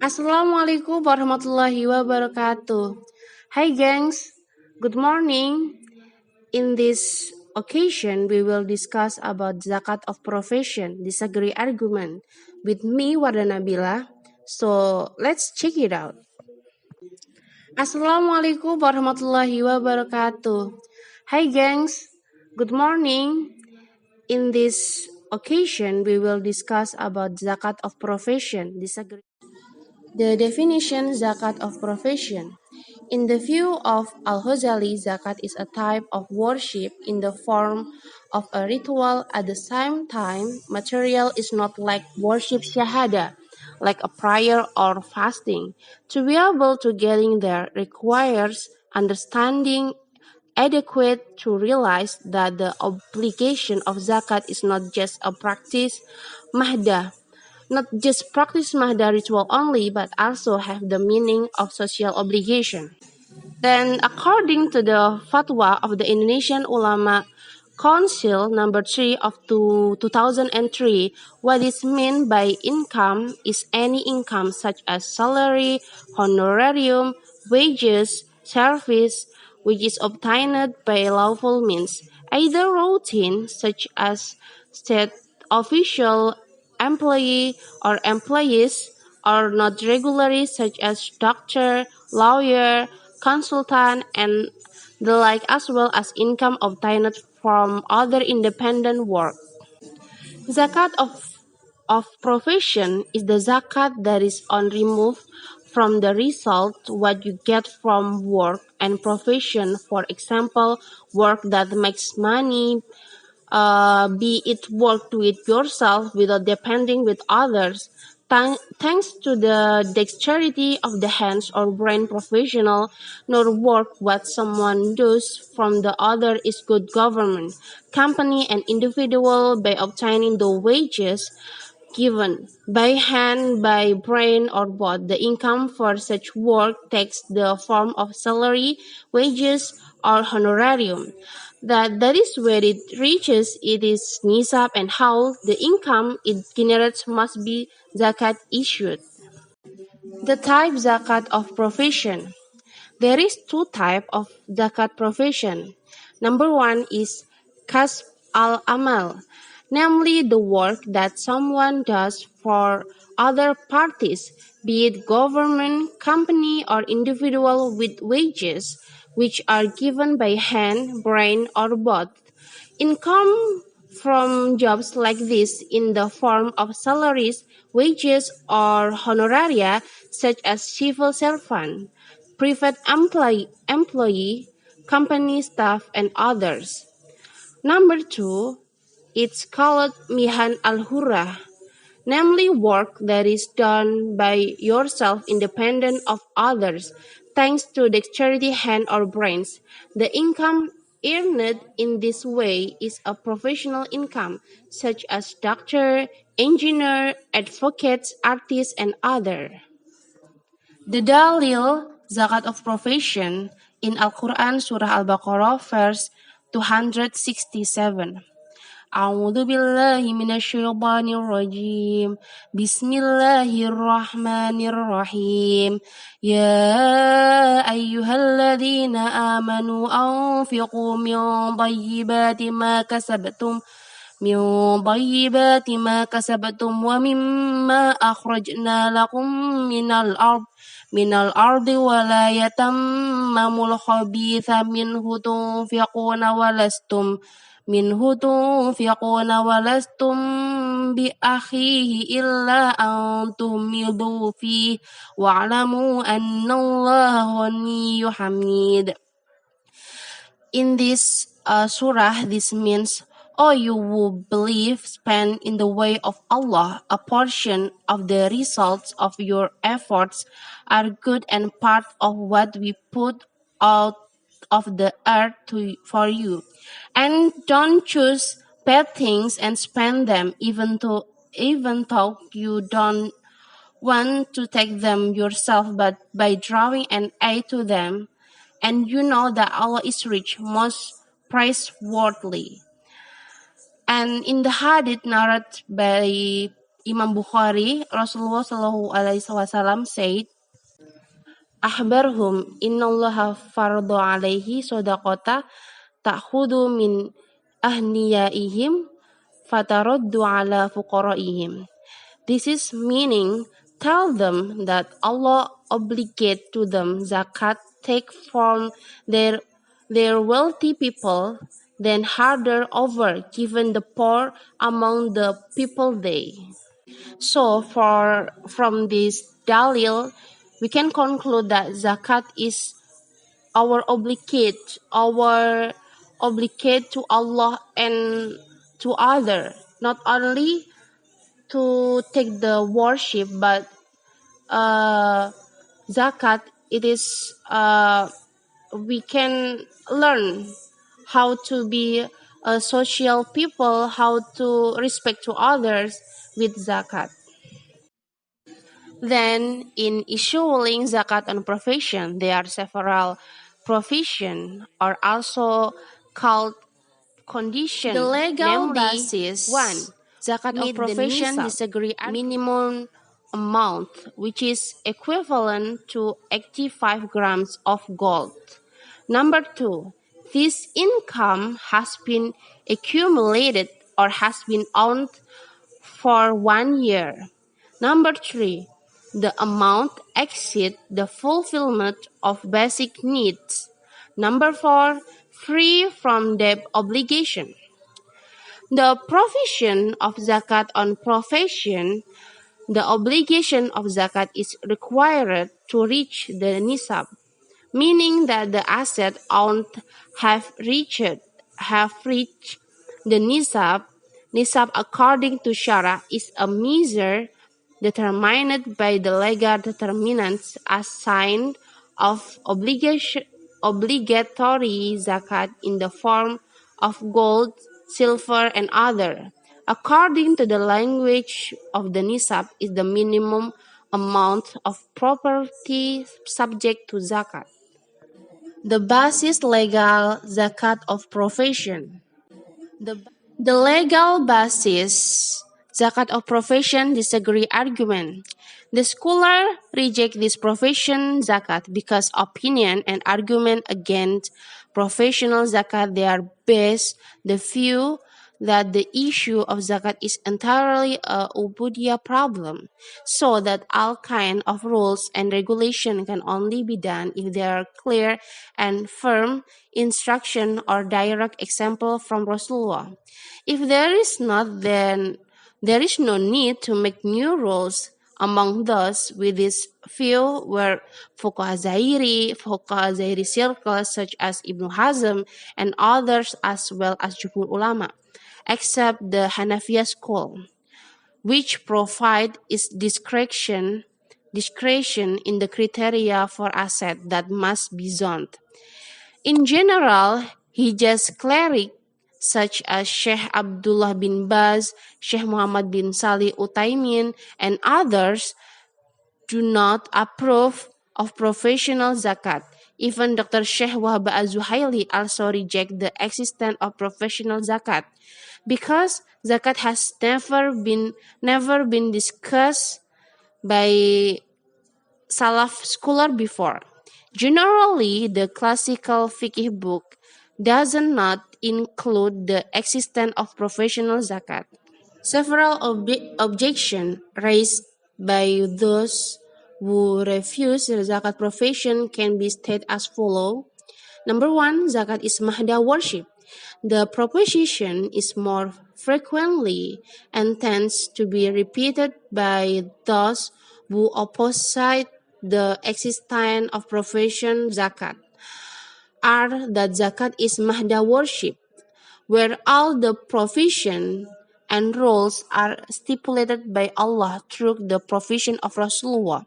Assalamualaikum warahmatullahi wabarakatuh. Hi gangs, good morning. In this occasion, we will discuss about zakat of profession, disagree argument with me, Wardah Nabilah. So let's check it out. Assalamualaikum warahmatullahi wabarakatuh. Hi gangs, good morning. In this occasion, we will discuss about zakat of profession, disagree. The definition zakat of profession. In the view of Al-Ghazali, zakat is a type of worship in the form of a ritual. At the same time, material is not like worship shahada, like a prayer or fasting. To be able to getting there requires understanding adequate to realize that the obligation of zakat is not just a practice mahdah, not just practice mahdah ritual only, but also have the meaning of social obligation. Then, according to the fatwa of the Indonesian Ulama Council number 3 of 2003, what is meant by income is any income such as salary, honorarium, wages, service, which is obtained by lawful means, either routine such as state official, employee, or employees, or not regularly such as doctor, lawyer, consultant, and the like, as well as income obtained from other independent work. Zakat of profession is the zakat that is on remove from the result what you get from work and profession. For example, work that makes money, be it work to it yourself without depending with others. Thanks to the dexterity of the hands or brain professional, nor work what someone does from the other is good government, company and individual by obtaining the wages given by hand, by brain, or both. The income for such work takes the form of salary, wages, or honorarium. That is where it reaches its nisab, and how the income it generates must be zakat issued. The type zakat of profession. There is two type of zakat profession. Number one is kasb al-amal, namely the work that someone does for other parties, be it government, company, or individual with wages, which are given by hand, brain, or both. Income from jobs like this in the form of salaries, wages, or honoraria, such as civil servant, private employee, company staff, and others. Number two, it's called mihan al-hurrah, namely work that is done by yourself independent of others, thanks to dexterity hand or brains. The income earned in this way is a professional income, such as doctor, engineer, advocates, artists, and other. The dalil zakat of profession in Al-Quran Surah Al-Baqarah verse 267. A'udzu billahi minasyaitonir rajim. Bismillahirrahmanirrahim. Ya ayyuhalladzina amanu anfiqu min thayyibati ma kasabtum wa mimma akhrajna lakum minal ardi wa la yatammamul khabitha minhu tunfiquna walastum bi akhihi illa an tumidu fihi wa'lamu annallaha ghaniyyun hamid. In this surah, this means, "O you who believe, spend in the way of Allah. A portion of the results of your efforts are good and part of what we put out of the earth for you. And don't choose bad things and spend them, even though you don't want to take them yourself, but by drawing an aid to them. and you know that Allah is rich, most praiseworthy. And in the hadith narrated by Imam Bukhari, Rasulullah Shallallahu Alaihi Wasallam said, "Ahbarhum innallaha fardo alaihi sodaqota ta'khudu min ahniyaihim fataraddu ala fuqaraihim." This is meaning, tell them that Allah obligate to them zakat take from their wealthy people, then harder over given the poor among the people they. So from this dalil, we can conclude that zakat is our obligate to Allah and to other, not only to take the worship, but zakat, it is we can learn how to be a social people, how to respect to others with zakat. Then in issuing zakat on profession, there are several provision or also called condition. The legal Namely, basis 1. Zakat of meet the profession nisab. disagree minimum amount, which is equivalent to 85 grams of gold. Number 2. This income has been accumulated or has been owned for 1 year. Number 3. The amount exceeds the fulfillment of basic needs. Number 4. Free from debt obligation. The provision of zakat on profession, the obligation of zakat is required to reach the nisab, meaning that the asset owned have reached the nisab. Nisab according to Shara is a measure determined by the legal determinants as sign of obligatory zakat in the form of gold, silver, and other. According to the language of the nisab is the minimum amount of property subject to zakat. The basis legal zakat of profession. The legal basis zakat of profession disagree argument. The scholar reject this profession zakat because opinion and argument against professional zakat they are based the view that the issue of zakat is entirely a ubudiyah problem, so that all kind of rules and regulation can only be done if there are clear and firm instruction or direct example from Rasulullah. If there is not, then there is no need to make new rules. Among those with this view were Fuqaha Zahiri circles such as Ibn Hazm and others as well as Jumhur Ulama, except the Hanafiya school, which provide its discretion in the criteria for asset that must be zoned. In general, Hijaz clerics such as Sheikh Abdullah bin Baz, Sheikh Muhammad bin Salih Utsaimin, and others do not approve of professional zakat. Even Dr. Sheikh Wahab Az-Zuhaili also reject the existence of professional zakat because zakat has never been discussed by Salaf scholar before. Generally, the classical fiqh book does not include the existence of professional zakat. Several objections raised by those who refuse the zakat profession can be stated as follows. Number 1, zakat is mahda worship. The proposition is more frequently and tends to be repeated by those who oppose the existence of profession zakat are that zakat is mahda worship, where all the provision and rules are stipulated by Allah through the provision of Rasulullah.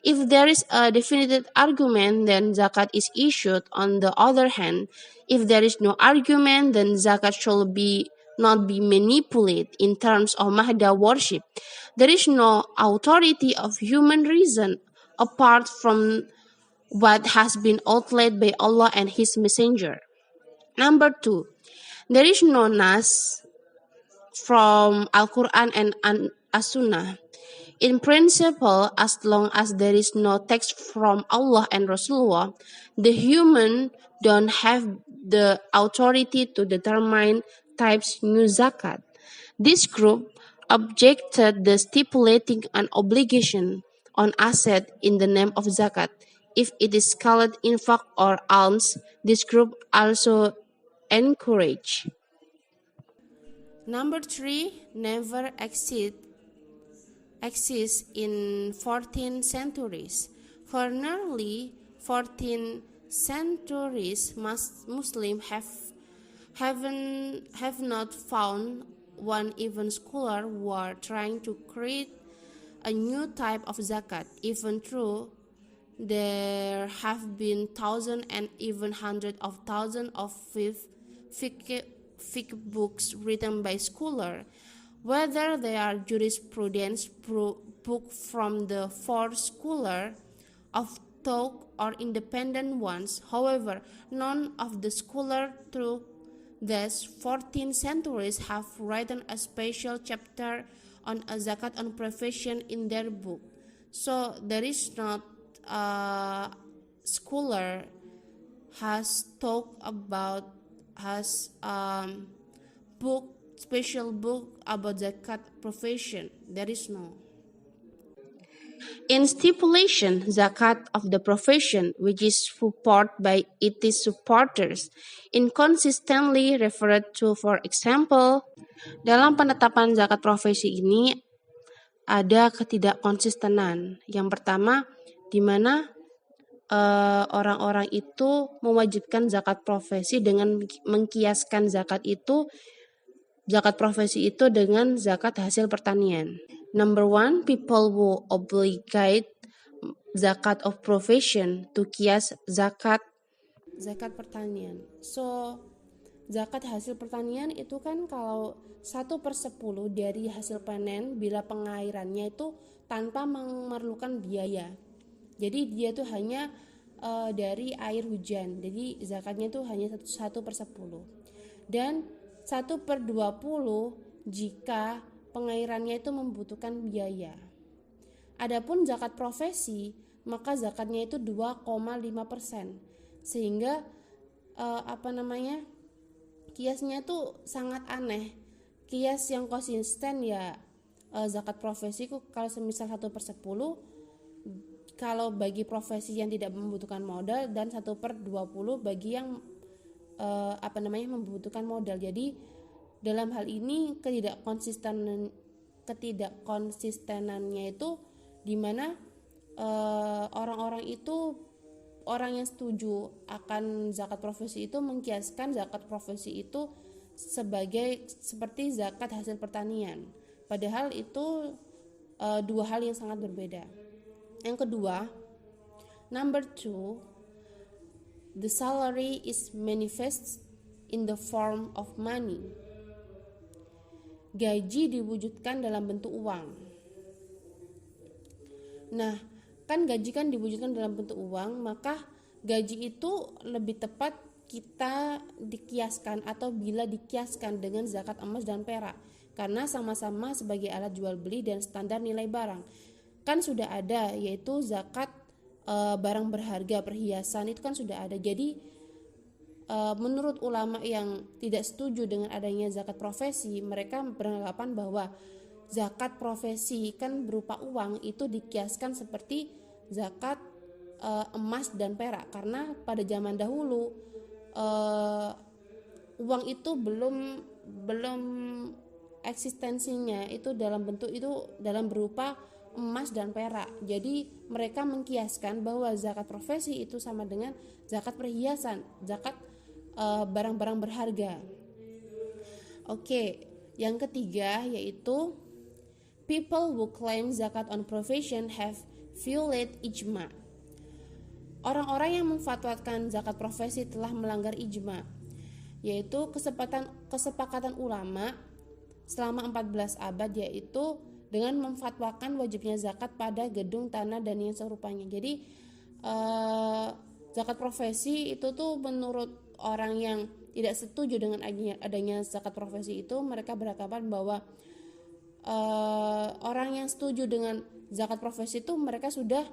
If there is a definite argument, then zakat is issued. On the other hand, if there is no argument, then zakat should not be manipulated in terms of mahda worship. There is no authority of human reason apart from what has been outlaid by Allah and His Messenger. Number 2, there is no nas from Al-Quran and As-Sunnah. In principle, as long as there is no text from Allah and Rasulullah, the human don't have the authority to determine types new zakat. This group objected the stipulating an obligation on asset in the name of zakat. If it is called infaq or alms, this group also encourage. Number 3, never exists in 14 centuries. For nearly 14 centuries, Muslims have not found one even scholar who are trying to create a new type of zakat, even though there have been thousands and even hundreds of thousands of fiqh books written by scholars, whether they are jurisprudence book from the four scholars of thought or independent ones. However, none of the scholars through these 14 centuries have written a special chapter on a zakat on profession in their book. So there is not a scholar has talked about special book about zakat profession. There is no. In stipulation, zakat of the profession, which is supported by its supporters, inconsistently referred to, for example, dalam penetapan zakat profesi ini ada ketidakkonsistenan. Yang pertama, di mana orang-orang itu mewajibkan zakat profesi dengan mengkiaskan zakat profesi itu dengan zakat hasil pertanian. Number 1, people who obligate zakat of profession to kias zakat pertanian. So zakat hasil pertanian itu kan kalau 1/10 dari hasil panen bila pengairannya itu tanpa memerlukan biaya. Jadi dia tuh hanya dari air hujan. Jadi zakatnya itu hanya 1/10. Dan 1/20 jika pengairannya itu membutuhkan biaya. Adapun zakat profesi, maka zakatnya itu 2,5%. Sehingga kiasnya itu sangat aneh. Kias yang konsisten ya zakat profesi kalau semisal 1/10, kalau bagi profesi yang tidak membutuhkan modal, dan 1/20 bagi yang membutuhkan modal. Jadi dalam hal ini ketidakkonsistenannya itu di mana orang-orang yang setuju akan zakat profesi itu mengkiaskan zakat profesi itu seperti zakat hasil pertanian. Padahal itu dua hal yang sangat berbeda. Yang kedua, number 2, the salary is manifest in the form of money. Gaji diwujudkan dalam bentuk uang. Nah, kan gaji kan diwujudkan dalam bentuk uang, maka gaji itu lebih tepat kita dikiaskan atau bila dikiaskan dengan zakat emas dan perak, karena sama-sama sebagai alat jual beli dan standar nilai barang. Kan sudah ada, yaitu zakat barang berharga, perhiasan, itu kan sudah ada. Jadi menurut ulama yang tidak setuju dengan adanya zakat profesi, mereka beranggapan bahwa zakat profesi kan berupa uang itu dikiaskan seperti zakat emas dan perak, karena pada zaman dahulu uang itu belum eksistensinya itu dalam bentuk itu dalam berupa emas dan perak. Jadi mereka mengkiaskan bahwa zakat profesi itu sama dengan zakat perhiasan, zakat barang-barang berharga. Oke, yang ketiga yaitu people who claim zakat on profession have violated ijma. Orang-orang yang memfatwakan zakat profesi telah melanggar ijma, yaitu kesepakatan ulama selama 14 abad, yaitu dengan memfatwakan wajibnya zakat pada gedung, tanah, dan yang serupanya. Jadi zakat profesi itu tuh menurut orang yang tidak setuju dengan adanya zakat profesi itu, mereka beranggapan bahwa orang yang setuju dengan zakat profesi itu mereka sudah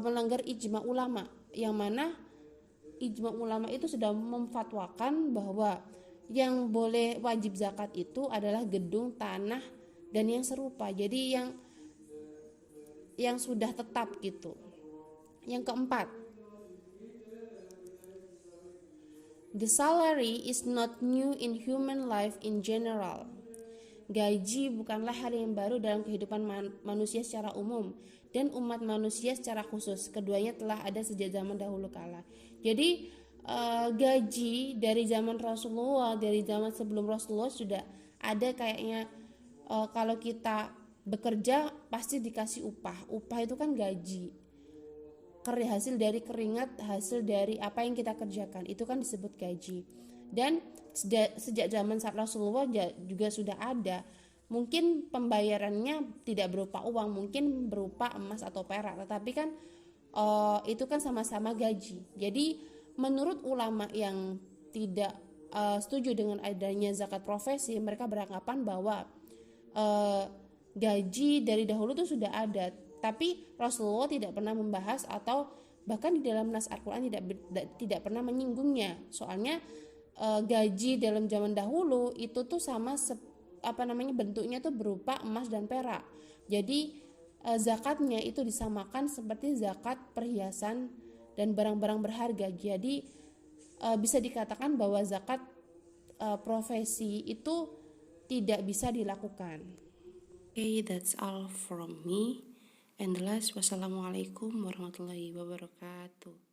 melanggar ijma ulama, yang mana ijma ulama itu sudah memfatwakan bahwa yang boleh wajib zakat itu adalah gedung, tanah, dan yang serupa. Jadi yang sudah tetap gitu. Yang keempat, the salary is not new in human life in general. Gaji bukanlah hal yang baru dalam kehidupan manusia secara umum dan umat manusia secara khusus. Keduanya telah ada sejak zaman dahulu kala. Jadi gaji dari zaman Rasulullah, dari zaman sebelum Rasulullah sudah ada kayaknya. Kalau kita bekerja pasti dikasih upah. Upah itu kan gaji. Hasil dari keringat, hasil dari apa yang kita kerjakan, itu kan disebut gaji. Dan sejak zaman saat Rasulullah juga sudah ada. Mungkin pembayarannya tidak berupa uang, mungkin berupa emas atau perak, tetapi kan itu kan sama-sama gaji. Jadi menurut ulama yang tidak setuju dengan adanya zakat profesi, mereka beranggapan bahwa gaji dari dahulu itu sudah ada, tapi Rasulullah tidak pernah membahas atau bahkan di dalam nas Al-Quran tidak pernah menyinggungnya. Soalnya gaji dalam zaman dahulu itu tuh sama bentuknya tuh berupa emas dan perak. Jadi zakatnya itu disamakan seperti zakat perhiasan dan barang-barang berharga. Jadi bisa dikatakan bahwa zakat profesi itu tidak bisa dilakukan. Okay, that's all from me. And the last, wassalamualaikum warahmatullahi wabarakatuh.